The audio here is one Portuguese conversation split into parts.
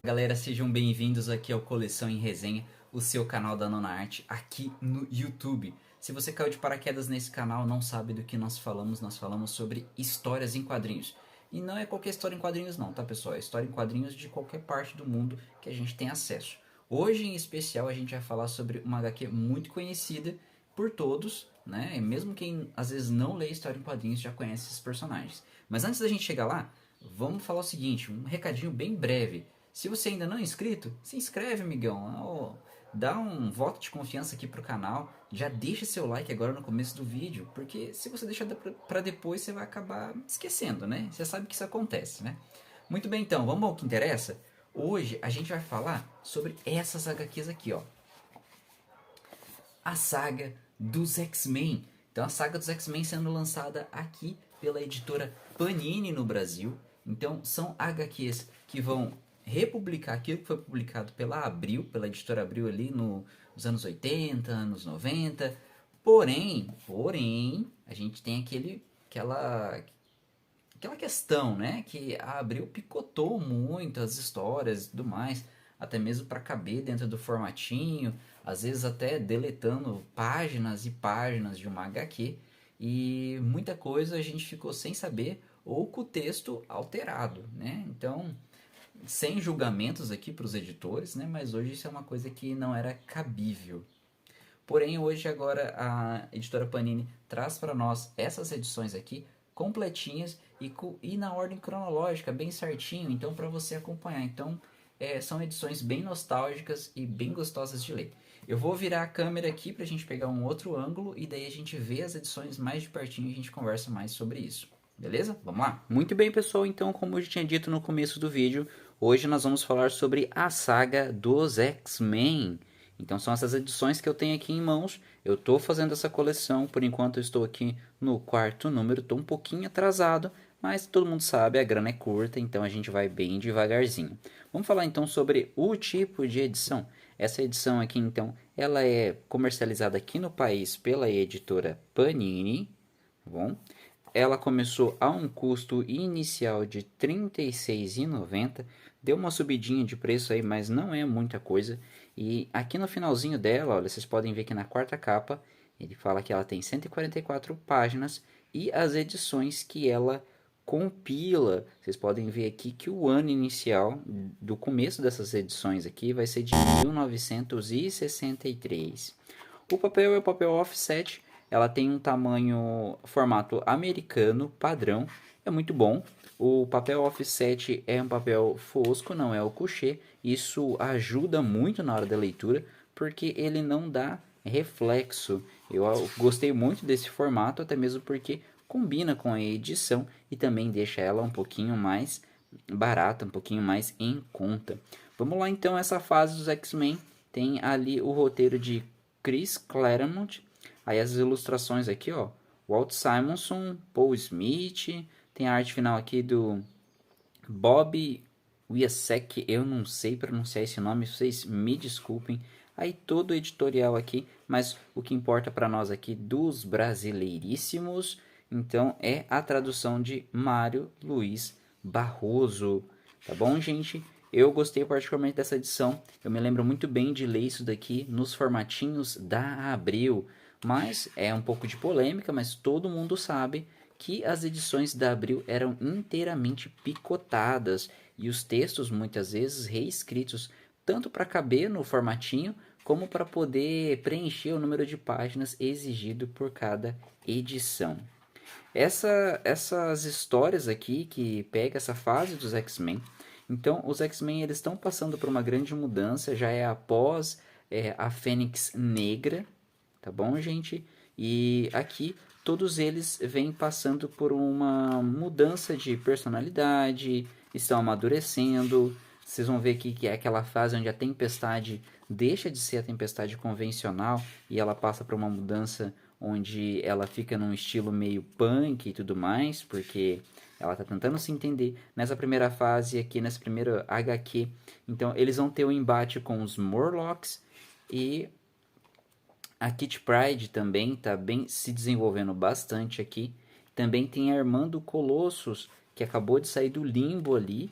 Galera, sejam bem-vindos aqui ao Coleção em Resenha, o seu canal da Nona Arte aqui no YouTube. Se você caiu de paraquedas nesse canal, não sabe do que nós falamos sobre histórias em quadrinhos. E não é qualquer história em quadrinhos não, tá pessoal? É história em quadrinhos de qualquer parte do mundo que a gente tem acesso. Hoje em especial a gente vai falar sobre uma HQ muito conhecida por todos, né? E mesmo quem às vezes não lê história em quadrinhos já conhece esses personagens. Mas antes da gente chegar lá, vamos falar o seguinte, um recadinho bem breve. Se você ainda não é inscrito, se inscreve, amigão. Dá um voto de confiança aqui pro canal. Já deixa seu like agora no começo do vídeo, porque se você deixar pra depois, você vai acabar esquecendo, né? Você sabe que isso acontece, né? Muito bem, então, vamos ao que interessa? Hoje a gente vai falar sobre essas HQs aqui, ó. A saga dos X-Men. Então, a saga dos X-Men sendo lançada aqui pela editora Panini no Brasil. Então, são HQs que vão republicar aquilo que foi publicado pela Abril, pela editora Abril ali nos anos 80, anos 90. Porém, a gente tem aquela questão, né? Que a Abril picotou muito as histórias e tudo mais, até mesmo para caber dentro do formatinho, às vezes até deletando páginas e páginas de uma HQ, e muita coisa a gente ficou sem saber ou com o texto alterado, né? Então, sem julgamentos aqui para os editores, né? Mas hoje isso é uma coisa que não era cabível. Porém, hoje agora a editora Panini traz para nós essas edições aqui completinhas e na ordem cronológica, bem certinho, então para você acompanhar. Então, são edições bem nostálgicas e bem gostosas de ler. Eu vou virar a câmera aqui para a gente pegar um outro ângulo e daí a gente vê as edições mais de pertinho e a gente conversa mais sobre isso. Beleza? Vamos lá? Muito bem, pessoal. Então, como eu já tinha dito no começo do vídeo, hoje nós vamos falar sobre a saga dos X-Men. Então são essas edições que eu tenho aqui em mãos. Eu estou fazendo essa coleção, por enquanto eu estou aqui no quarto número, estou um pouquinho atrasado, mas todo mundo sabe, a grana é curta, então a gente vai bem devagarzinho. Vamos falar então sobre o tipo de edição. Essa edição aqui então, ela é comercializada aqui no país pela editora Panini, tá bom? Ela começou a um custo inicial de R$ 36,90. Deu uma subidinha de preço aí, mas não é muita coisa. E aqui no finalzinho dela, olha, vocês podem ver que na quarta capa, ele fala que ela tem 144 páginas e as edições que ela compila. Vocês podem ver aqui que o ano inicial do começo dessas edições aqui vai ser de 1963. O papel é o papel offset, ela tem um tamanho, formato americano, padrão, é muito bom. O papel offset é um papel fosco, não é o couché. Isso ajuda muito na hora da leitura, porque ele não dá reflexo. Eu gostei muito desse formato, até mesmo porque combina com a edição e também deixa ela um pouquinho mais barata, um pouquinho mais em conta. Vamos lá então, essa fase dos X-Men tem ali o roteiro de Chris Claremont. Aí as ilustrações aqui, ó, Walt Simonson, Paul Smith, tem a arte final aqui do Bob Wiacek, eu não sei pronunciar esse nome, vocês me desculpem. Aí todo o editorial aqui, mas o que importa para nós aqui dos brasileiríssimos, então é a tradução de Mário Luiz Barroso. Tá bom, gente? Eu gostei particularmente dessa edição. Eu me lembro muito bem de ler isso daqui nos formatinhos da Abril. Mas é um pouco de polêmica, mas todo mundo sabe que as edições da Abril eram inteiramente picotadas e os textos muitas vezes reescritos tanto para caber no formatinho como para poder preencher o número de páginas exigido por cada edição. Essas histórias aqui que pega essa fase dos X-Men, então os X-Men eles estão passando por uma grande mudança, já é após a Fênix Negra, tá bom, gente? E aqui todos eles vêm passando por uma mudança de personalidade, estão amadurecendo. Vocês vão ver aqui que é aquela fase onde a tempestade deixa de ser a tempestade convencional e ela passa para uma mudança onde ela fica num estilo meio punk e tudo mais, porque ela está tentando se entender nessa primeira fase aqui, nessa primeira HQ. Então eles vão ter o um embate com os Morlocks e a Kitty Pryde também está bem se desenvolvendo bastante aqui. Também tem a irmã do Colossus, que acabou de sair do limbo ali,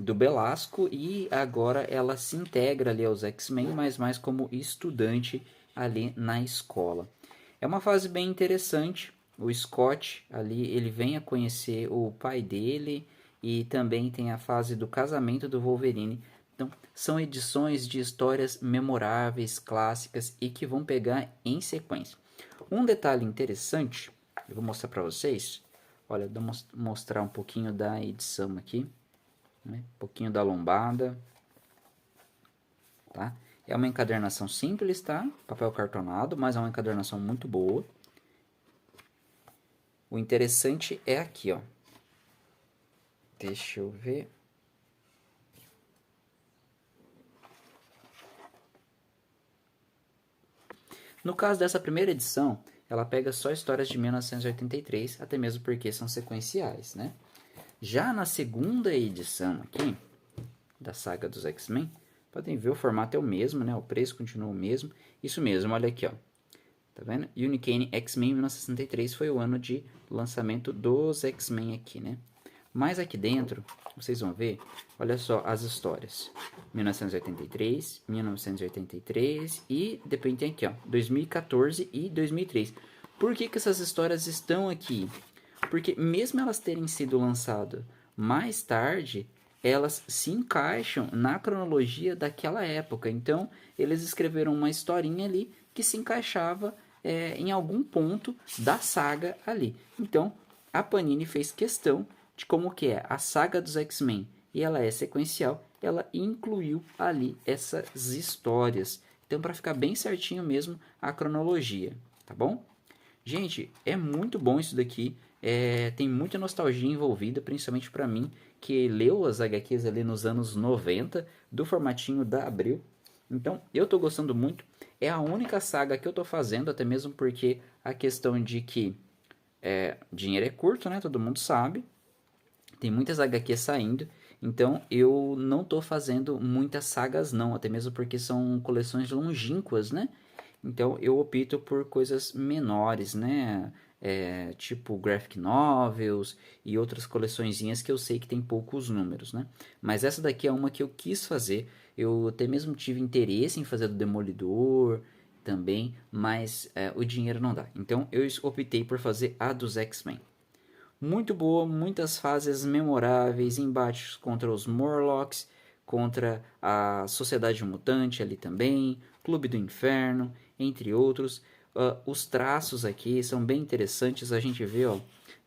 do Belasco e agora ela se integra ali aos X-Men, mas mais como estudante ali na escola. É uma fase bem interessante. O Scott ali, ele vem a conhecer o pai dele e também tem a fase do casamento do Wolverine. Então, são edições de histórias memoráveis, clássicas e que vão pegar em sequência. Um detalhe interessante, eu vou mostrar para vocês. Olha, vou mostrar um pouquinho da edição aqui, né? Um pouquinho da lombada, tá? É uma encadernação simples, tá? Papel cartonado, mas é uma encadernação muito boa. O interessante é aqui, ó. Deixa eu ver. No caso dessa primeira edição, ela pega só histórias de 1983, até mesmo porque são sequenciais, né? Já na segunda edição aqui, da saga dos X-Men, podem ver o formato é o mesmo, né? O preço continua o mesmo. Isso mesmo, olha aqui, ó. Tá vendo? Uncanny X-Men 1963 foi o ano de lançamento dos X-Men aqui, né? Mas aqui dentro, vocês vão ver, olha só as histórias. 1983, 1983 e depois tem aqui, ó, 2014 e 2003. Por que essas histórias estão aqui? Porque mesmo elas terem sido lançadas mais tarde, elas se encaixam na cronologia daquela época. Então, eles escreveram uma historinha ali que se encaixava em algum ponto da saga ali. Então, a Panini fez questão de como que é a saga dos X-Men e ela é sequencial, ela incluiu ali essas histórias. Então, para ficar bem certinho mesmo a cronologia, tá bom? Gente, é muito bom isso daqui. Tem muita nostalgia envolvida, principalmente para mim, que leu as HQs ali nos anos 90, do formatinho da Abril. Então, eu tô gostando muito. É a única saga que eu tô fazendo, até mesmo porque a questão de que dinheiro é curto, né? Todo mundo sabe. Tem muitas HQs saindo. Então, eu não tô fazendo muitas sagas, não. Até mesmo porque são coleções longínquas, né? Então eu opto por coisas menores, né? Tipo graphic novels e outras coleçõezinhas que eu sei que tem poucos números, né? Mas essa daqui é uma que eu quis fazer. Eu até mesmo tive interesse em fazer do Demolidor também, mas o dinheiro não dá. Então eu optei por fazer a dos X-Men. Muito boa, muitas fases memoráveis, embates contra os Morlocks, contra a Sociedade Mutante ali também, Clube do Inferno, entre outros. Os traços aqui são bem interessantes, a gente vê, ó,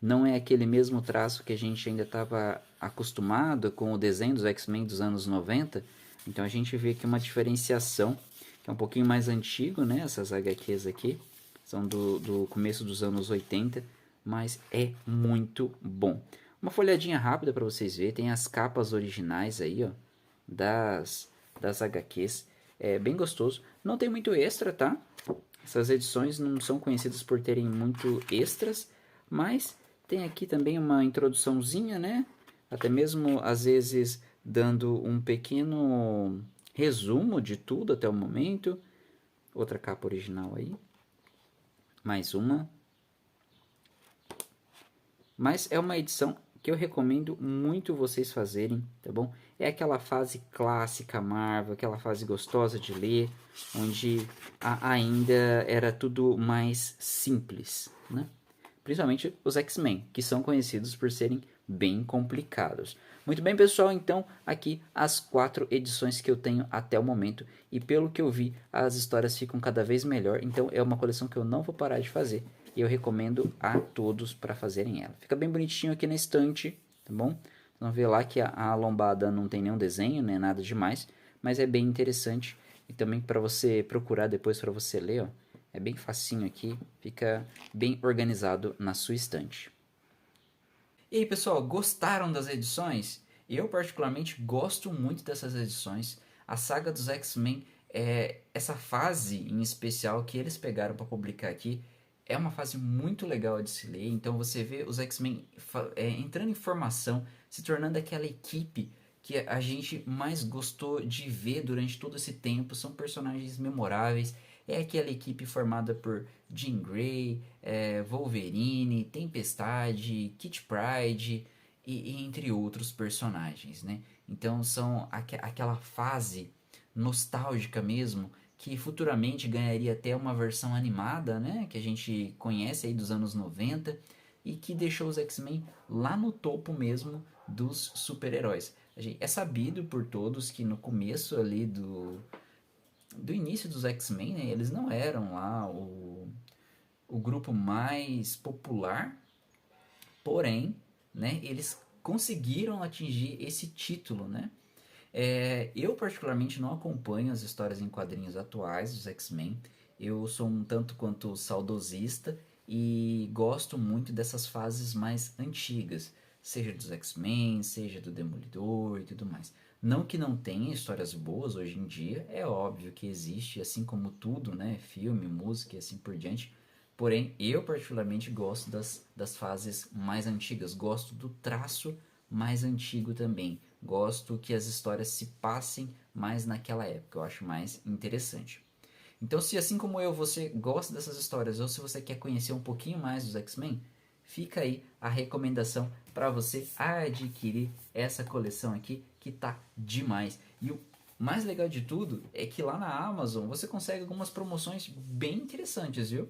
não é aquele mesmo traço que a gente ainda estava acostumado com o desenho dos X-Men dos anos 90, então a gente vê aqui uma diferenciação, que é um pouquinho mais antigo, né, essas HQs aqui, são do começo dos anos 80, mas é muito bom. Uma folhadinha rápida para vocês verem, tem as capas originais aí, ó, das HQs. É bem gostoso. Não tem muito extra, tá? Essas edições não são conhecidas por terem muito extras, mas tem aqui também uma introduçãozinha, né? Até mesmo às vezes dando um pequeno resumo de tudo até o momento. Outra capa original aí. Mais uma. Mas é uma edição que eu recomendo muito vocês fazerem, tá bom? É aquela fase clássica Marvel, aquela fase gostosa de ler, onde ainda era tudo mais simples, né? Principalmente os X-Men, que são conhecidos por serem bem complicados. Muito bem, pessoal, então aqui as 4 edições que eu tenho até o momento. E pelo que eu vi, as histórias ficam cada vez melhor. Então é uma coleção que eu não vou parar de fazer. E eu recomendo a todos para fazerem ela. Fica bem bonitinho aqui na estante, tá bom? Vocês vão ver lá que a lombada não tem nenhum desenho, né? Nada demais. Mas é bem interessante. E também para você procurar depois para você ler, ó. É bem facinho aqui, fica bem organizado na sua estante. E aí, pessoal, gostaram das edições? Eu particularmente gosto muito dessas edições. A saga dos X-Men, essa fase em especial que eles pegaram para publicar aqui, é uma fase muito legal de se ler. Então você vê os X-Men entrando em formação, se tornando aquela equipe que a gente mais gostou de ver durante todo esse tempo. São personagens memoráveis. É aquela equipe formada por Jean Grey, Wolverine, Tempestade, Kitty Pryde e entre outros personagens, né? Então são aquela fase nostálgica mesmo, que futuramente ganharia até uma versão animada, né? Que a gente conhece aí dos anos 90 e que deixou os X-Men lá no topo mesmo dos super-heróis. É sabido por todos que no começo ali do início dos X-Men, né, eles não eram lá o grupo mais popular, porém, né, eles conseguiram atingir esse título, né? Eu particularmente não acompanho as histórias em quadrinhos atuais dos X-Men. Eu sou um tanto quanto saudosista e gosto muito dessas fases mais antigas, seja dos X-Men, seja do Demolidor e tudo mais. Não que não tenha histórias boas hoje em dia, é óbvio que existe, assim como tudo, né? Filme, música e assim por diante. Porém, eu particularmente gosto das fases mais antigas, gosto do traço mais antigo também. Gosto que as histórias se passem mais naquela época, eu acho mais interessante. Então, se assim como eu você gosta dessas histórias ou se você quer conhecer um pouquinho mais dos X-Men, fica aí a recomendação para você adquirir essa coleção aqui que tá demais. E o mais legal de tudo é que lá na Amazon você consegue algumas promoções bem interessantes, viu?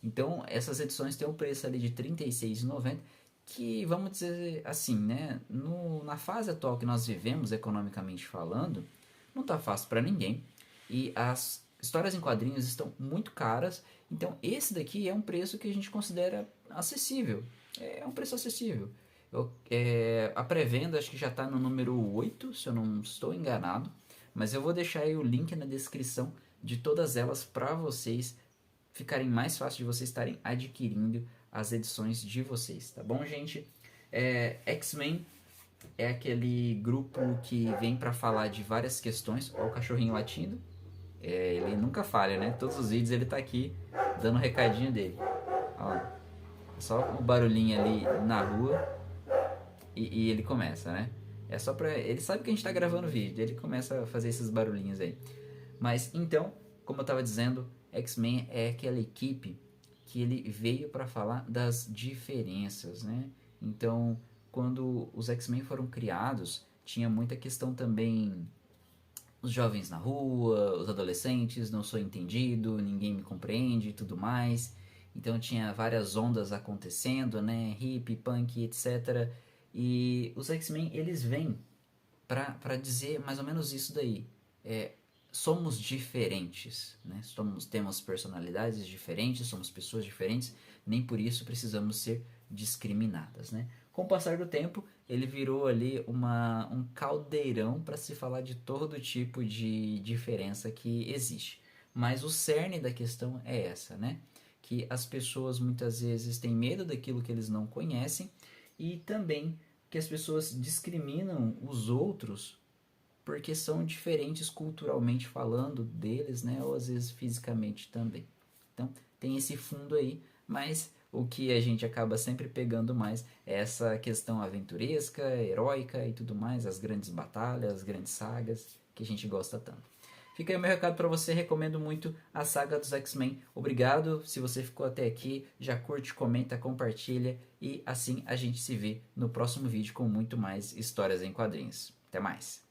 Então, essas edições têm um preço ali de R$ 36,90, que vamos dizer assim, né, na fase atual que nós vivemos economicamente falando, não está fácil para ninguém e as histórias em quadrinhos estão muito caras, então esse daqui é um preço que a gente considera acessível, é um preço acessível. A pré-venda acho que já está no número 8, se eu não estou enganado, mas eu vou deixar aí o link na descrição de todas elas para vocês ficarem mais fácil de vocês estarem adquirindo as edições de vocês, tá bom, gente? X-Men é aquele grupo que vem para falar de várias questões. Olha o cachorrinho latindo. Ele nunca falha, né? Todos os vídeos ele tá aqui dando o recadinho dele. Ó, só o barulhinho ali na rua e ele começa, né? É só pra. Ele sabe que a gente tá gravando vídeo, ele começa a fazer esses barulhinhos aí. Mas então, como eu tava dizendo, X-Men é aquela equipe que ele veio para falar das diferenças, né? Então, quando os X-Men foram criados, tinha muita questão também os jovens na rua, os adolescentes, não sou entendido, ninguém me compreende e tudo mais. Então tinha várias ondas acontecendo, né? Hip, punk, etc. E os X-Men, eles vêm para dizer mais ou menos isso daí. Somos diferentes, né? Temos personalidades diferentes, somos pessoas diferentes, nem por isso precisamos ser discriminadas, né? Com o passar do tempo, ele virou ali um caldeirão para se falar de todo tipo de diferença que existe. Mas o cerne da questão é essa, né? Que as pessoas muitas vezes têm medo daquilo que eles não conhecem e também que as pessoas discriminam os outros porque são diferentes culturalmente falando deles, né? Ou às vezes fisicamente também. Então tem esse fundo aí, mas o que a gente acaba sempre pegando mais é essa questão aventuresca, heróica e tudo mais, as grandes batalhas, as grandes sagas que a gente gosta tanto. Fica aí o meu recado para você, recomendo muito a saga dos X-Men. Obrigado se você ficou até aqui, já curte, comenta, compartilha e assim a gente se vê no próximo vídeo com muito mais histórias em quadrinhos. Até mais!